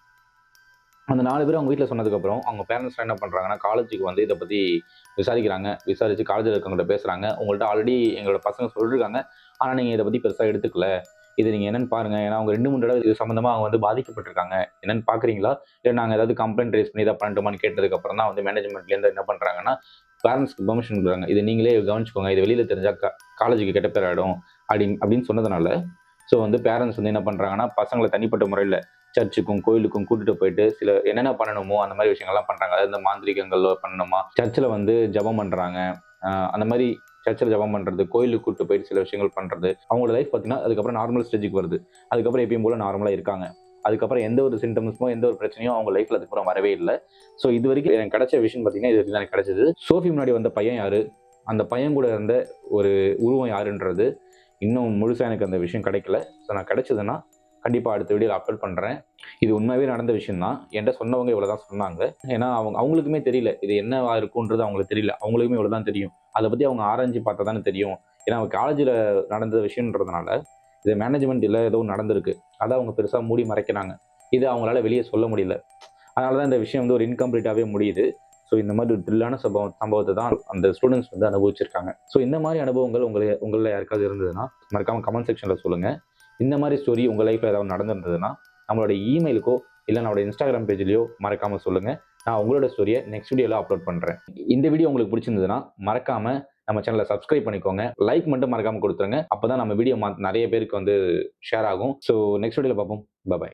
அந்த 4 பேரும் அவங்க வீட்டில் சொன்னதுக்கப்புறம் அவங்க பேரண்ட்ஸ்லாம் என்ன பண்ணுறாங்கன்னா, காலேஜுக்கு வந்து இதை பற்றி விசாரிக்கிறாங்க. விசாரித்து காலேஜில் இருக்கவங்கள்ட்ட பேசுகிறாங்க. உங்கள்கிட்ட ஆல்ரெடி எங்களோட பசங்க சொல்லியிருக்காங்க, ஆனால் நீங்கள் இதை பற்றி பெருசாக எடுத்துக்கல. இது நீங்கள் என்னென்னு பாருங்கள். ஏன்னா அவங்க 2 3 தடவை இது சம்மந்தமாக அவங்க வந்து பாதிக்கப்பட்டிருக்காங்க. என்னென்னு பார்க்குறீங்களா? இல்லை நாங்கள் ஏதாவது கம்ப்ளைண்ட் ரைஸ் பண்ணி இதை பண்ணட்டுமான்னு கேட்டதுக்கப்புறம் தான் வந்து மேனேஜ்மெண்ட்லேருந்து என்ன பண்ணுறாங்கன்னா, பேரண்ட்ஸ்க்கு பெர்மிஷன் கொடுக்குறாங்க. இதை நீங்களே கவனிச்சுக்கோங்க. இது வெளியில் தெரிஞ்சால் காலேஜுக்கு கெட்ட பேர் ஆகிடும் அப்படின்னு சொன்னதுனால, ஸோ வந்து பேரண்ட்ஸ் வந்து என்ன பண்ணுறாங்கன்னா, பசங்களை தனிப்பட்ட முறையில் சர்ச்சுக்கும் கோயிலுக்கும் கூட்டிட்டு போயிட்டு சில என்னென்ன பண்ணணுமோ அந்த மாதிரி விஷயங்கள்லாம் பண்ணுறாங்க. அதாவது இந்த மாந்திரிகங்கள் பண்ணணுமா, சர்ச்சில் வந்து ஜபம் பண்ணுறாங்க, அந்த மாதிரி சர்ச்சில் ஜபம் பண்ணுறது, கோயிலுக்கு கூப்பிட்டு போயிட்டு சில விஷயங்கள் பண்ணுறது. அவங்களோட லைஃப் பார்த்தீங்கன்னா அதுக்கப்புறம் நார்மல் ஸ்டேஜுக்கு வருது. அதுக்கப்புறம் எப்பயும் போல நார்மலாக இருக்காங்க. அதுக்கப்புறம் எந்த ஒரு சிம்டம்ஸுமோ எந்த ஒரு பிரச்சனையும் அவங்க லைஃப்பில் அதுக்கப்புறம் வரவே இல்லை. ஸோ இது வரைக்கும் எனக்கு கிடைச்ச விஷயம் பார்த்தீங்கன்னா இது வரைக்கும் எனக்கு கிடைச்சது. சோஃபி முன்னாடி வந்த பையன் யார், அந்த பையன் கூட இருந்த ஒரு உருவம் யாருன்றது இன்னும் முழுசாக எனக்கு அந்த விஷயம் கிடைக்கல. ஸோ நான் கிடைச்சதுன்னா கண்டிப்பாக அடுத்த வீடியோவில் அப்லோட் பண்ணுறேன். இது உண்மையாகவே நடந்த விஷயம் தான். என்கிட்ட சொன்னவங்க இவ்வளோ தான் சொன்னாங்க. ஏன்னா அவங்களுக்குமே தெரியல இது என்னவா இருக்குன்றது அவங்களுக்கு தெரியல. அவங்களுக்குமே இவ்வளோ தான் தெரியும். அதை பற்றி அவங்க ஆராய்ச்சி பார்த்தா தானே தெரியும். ஏன்னா அவங்க காலேஜில் நடந்த விஷயன்றதுனால இது மேனேஜ்மெண்ட் இல்லை ஏதோ நடந்திருக்கு. அதை அவங்க பெருசாக மூடி மறைக்கிறாங்க. இது அவங்களால வெளியே சொல்ல முடியல. அதனால தான் இந்த விஷயம் வந்து ஒரு இன்கம்ப்ளீட்டாகவே முடியுது. ஸோ இந்த மாதிரி ஒரு த்ரில்லான சம்பவத்தை தான் அந்த ஸ்டூடெண்ட்ஸ் வந்து அனுபவிச்சிருக்காங்க. ஸோ இந்த மாதிரி அனுபவங்கள் உங்களில் யாருக்காவது இருந்ததுன்னா மறக்காமல் கமெண்ட் செக்ஷனில் சொல்லுங்கள். இந்த மாதிரி ஸ்டோரி உங்கள் லைஃப்பில் ஏதாவது நடந்திருந்ததுன்னா நம்மளோட இமெயிலுக்கோ இல்லை நம்மளோட இன்ஸ்டாகிராம் பேஜ்லையோ மறக்காமல் சொல்லுங்கள். நான் உங்களோட ஸ்டோரியை நெக்ஸ்ட் வீடியோவில் அப்லோட் பண்ணுறேன். இந்த வீடியோ உங்களுக்கு பிடிச்சிருந்ததுன்னா மறக்காமல் நம்ம சேனலை சப்ஸ்கிரைப் பண்ணிக்கோங்க. லைக் மட்டும் மறக்காமல் கொடுத்துருங்க. அப்போ தான் நம்ம வீடியோ நிறைய பேருக்கு வந்து ஷேர் ஆகும். ஸோ நெக்ஸ்ட் வீடியோவில் பார்ப்போம். பாய்.